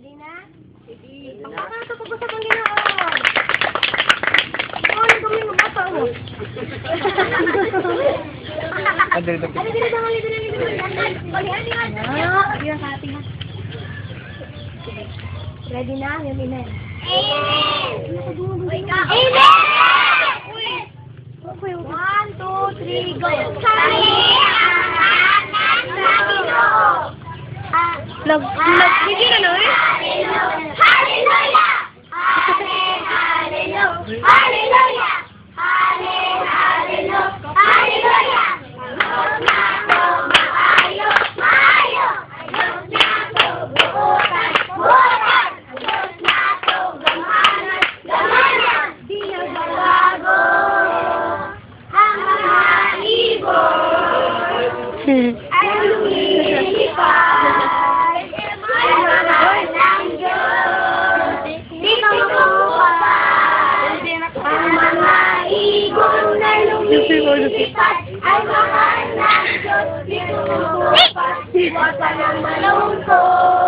Ready na? Ready. Pagkakato, pag-usap ang ginawa. Ano kami lumata mo? Ready na? Amen. Amen! Okay, 1, 2, 3, go! Nag-video na no eh? Hallelujah! Hallelujah! Hallelujah! Hallelujah! Hallelujah! Ayos na to maayo! Maayo! Ayos na to buutan! Buutan! Ayos na to gamanan! Gamanan! Di nagbabago ang mga ibon ay lumilipad! Ay mahal ng Diyos! Di makakapal! Ang mga ibon na lumilipad ay mahal ng Diyos! Di makakapal! Huwag ka nang malungkot!